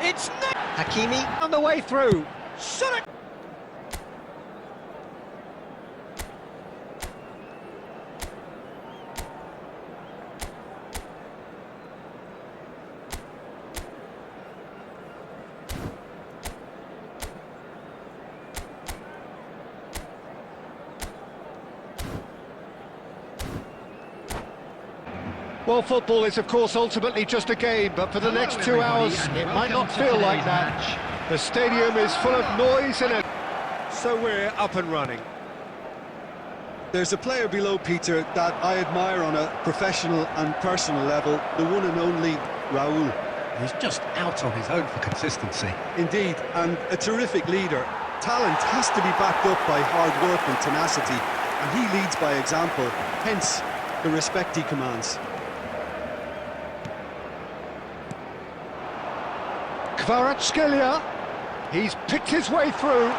It's Hakimi on the way through. Shot. Well, football is, of course, ultimately just a game, but for the next 2 hours, it might not feel like that. The stadium is full of noise and... So we're up and running. There's a player below, Peter, that I admire on a professional and personal level, the one and only Raúl. He's just out on his own for consistency. Indeed, and a terrific leader. Talent has to be backed up by hard work and tenacity, and he leads by example, hence the respect he commands. Kvaratskhelia, he's picked his way through.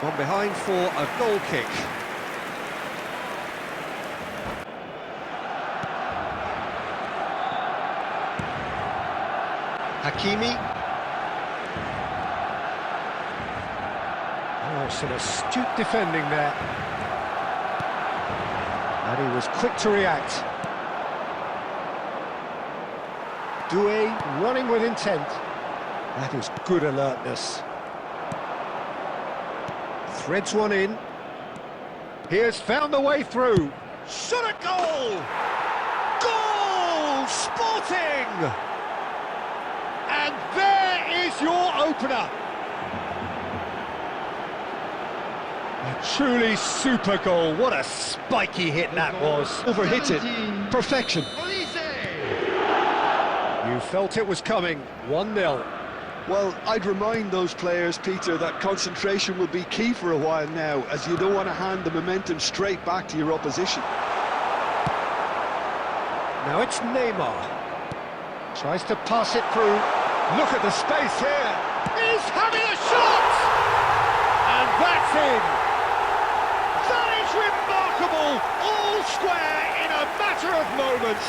Gone behind for a goal kick. Hakimi. Oh, some astute defending there. And he was quick to react. Doué running with intent. That is good alertness. Threads one in. He has found the way through. Shot a goal! Goal! Sporting! And there is your opener. A truly super goal. What a spiky hit that was. Overhit it. Perfection. You felt it was coming. 1-0. Well, I'd remind those players, Peter, that concentration will be key for a while now, as you don't want to hand the momentum straight back to your opposition. Now it's Neymar. Tries to pass it through. Look at the space here. He's having a shot! And that's in. That is remarkable. All square in a matter of moments.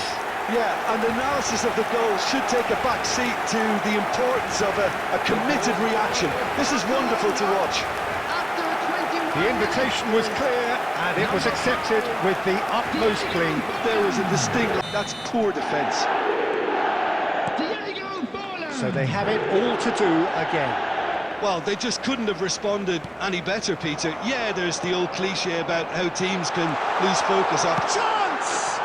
Yeah, and analysis of the goal should take a back seat to the importance of a committed reaction. This is wonderful to watch. The invitation was clear, and it was accepted with the utmost glee. There was a distinct... That's poor defence. So they have it all to do again. Well, they just couldn't have responded any better, Peter. Yeah, there's the old cliche about how teams can lose focus up. Chance!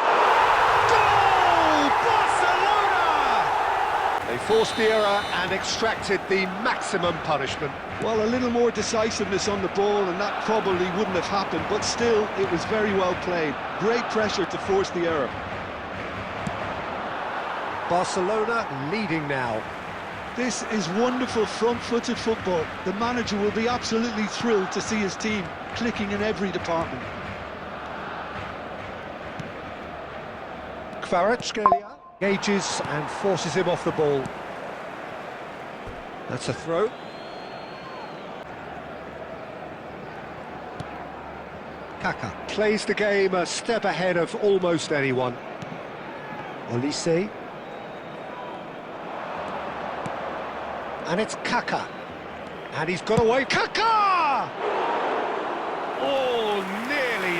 Goal! Barcelona! They forced the error and extracted the maximum punishment. Well, a little more decisiveness on the ball and that probably wouldn't have happened, but still, it was very well played. Great pressure to force the error. Barcelona leading now. This is wonderful front-footed football. The manager will be absolutely thrilled to see his team clicking in every department. Kvaratskhelia engages and forces him off the ball. That's a throw. Kaka plays the game a step ahead of almost anyone. Olise. And it's Kaka. And he's got away. Kaka! Oh, nearly.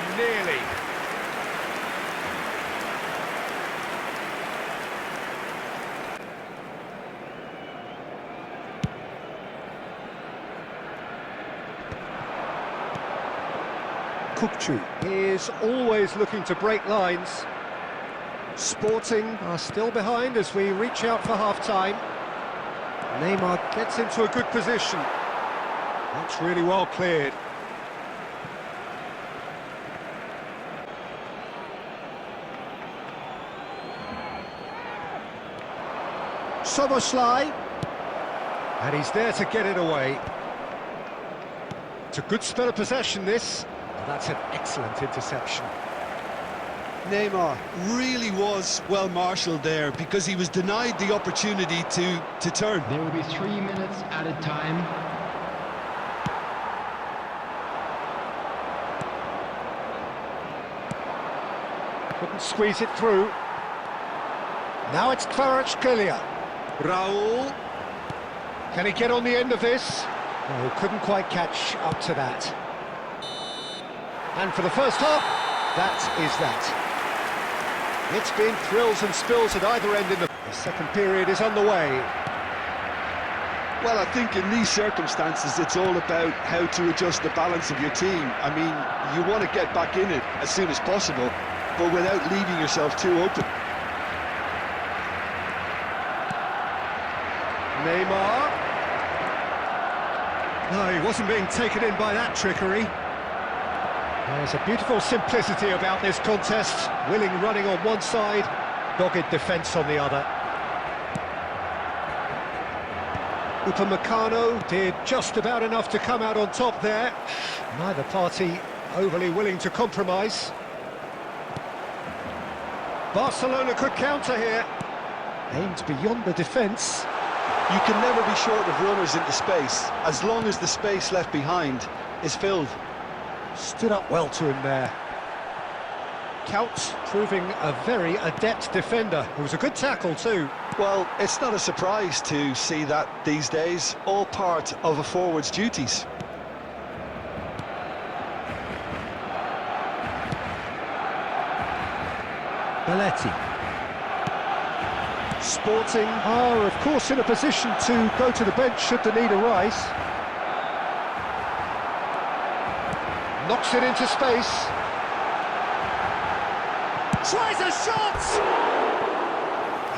Kukçu is always looking to break lines. Sporting are still behind as we reach out for half-time. Neymar gets into a good position. That's really well cleared. Soboslai. And he's there to get it away. It's a good spell of possession, this. That's an excellent interception. Neymar really was well marshalled there because he was denied the opportunity to turn. There will be 3 minutes added time. Couldn't squeeze it through. Now it's Kvaratskhelia. Raul. Can he get on the end of this? Oh, couldn't quite catch up to that. And for the first half, that is that. It's been thrills and spills at either end in the second period is underway. Well, I think in these circumstances, it's all about how to adjust the balance of your team. I mean, you want to get back in it as soon as possible, but without leaving yourself too open. Neymar. No, he wasn't being taken in by that trickery. There's a beautiful simplicity about this contest. Willing running on one side, dogged defence on the other. Upamecano did just about enough to come out on top there. Neither party overly willing to compromise. Barcelona could counter here. Aimed beyond the defence. You can never be short of runners into space, as long as the space left behind is filled. Stood up well to him there. Couch proving a very adept defender. It was a good tackle too. Well, it's not a surprise to see that these days, all part of a forward's duties. Belletti. Sporting are, of course, in a position to go to the bench should the need arise. Knocks it into space. Tries a shot!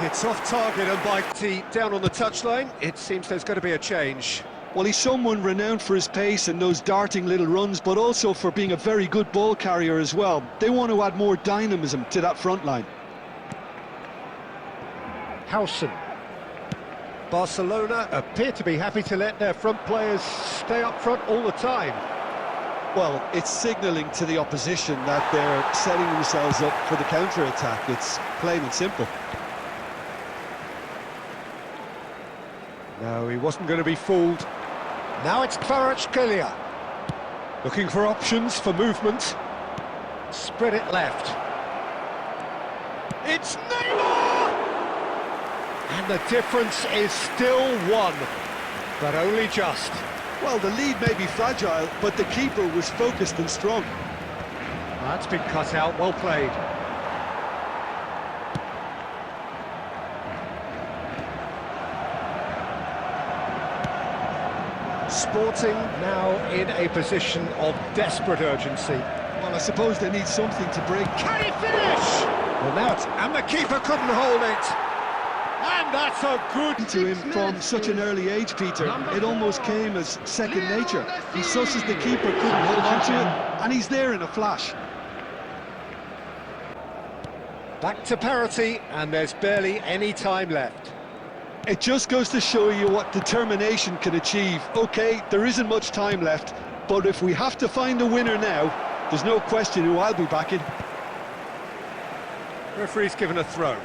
It's off target and by T down on the touchline. It seems there's going to be a change. Well, he's someone renowned for his pace and those darting little runs, but also for being a very good ball carrier as well. They want to add more dynamism to that front line. Howson. Barcelona appear to be happy to let their front players stay up front all the time. Well, it's signalling to the opposition that they're setting themselves up for the counter-attack. It's plain and simple. No, he wasn't going to be fooled. Now it's Kvaratskhelia. Looking for options for movement. Spread it left. It's Neymar! And the difference is still one, but only just. Well, the lead may be fragile, but the keeper was focused and strong. That's been cut out, well played. Sporting now in a position of desperate urgency. Well, I suppose they need something to break. Can he finish? Well, now it's... And the keeper couldn't hold it. And that's a good... To him from such an early age, Peter. It almost came as second nature. He susses the keeper couldn't hold on to it, and he's there in a flash. Back to parity, and there's barely any time left. It just goes to show you what determination can achieve. OK, there isn't much time left, but if we have to find a winner now, there's no question who I'll be backing. Referee's given a throw.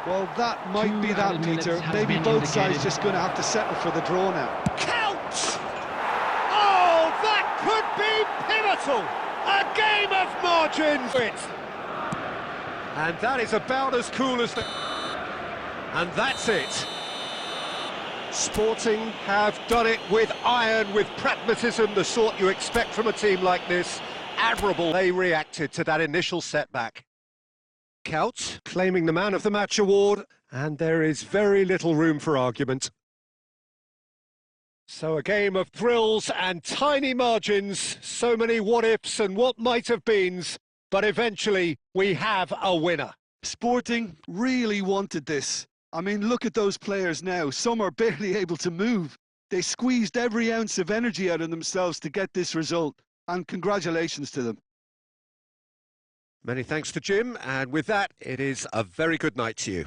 Well, that might be that, Peter. Maybe both sides just going to have to settle for the draw now. Count! Oh, that could be pivotal! A game of margins! And that is about as cool as the... And that's it. Sporting have done it with iron, with pragmatism, the sort you expect from a team like this. Admirable. They reacted to that initial setback. Couch claiming the Man of the Match award, and there is very little room for argument. So a game of thrills and tiny margins, so many what-ifs and what might-have-beens, but eventually we have a winner. Sporting really wanted this. I mean, look at those players now. Some are barely able to move. They squeezed every ounce of energy out of themselves to get this result, and congratulations to them. Many thanks to Jim, and with that, it is a very good night to you.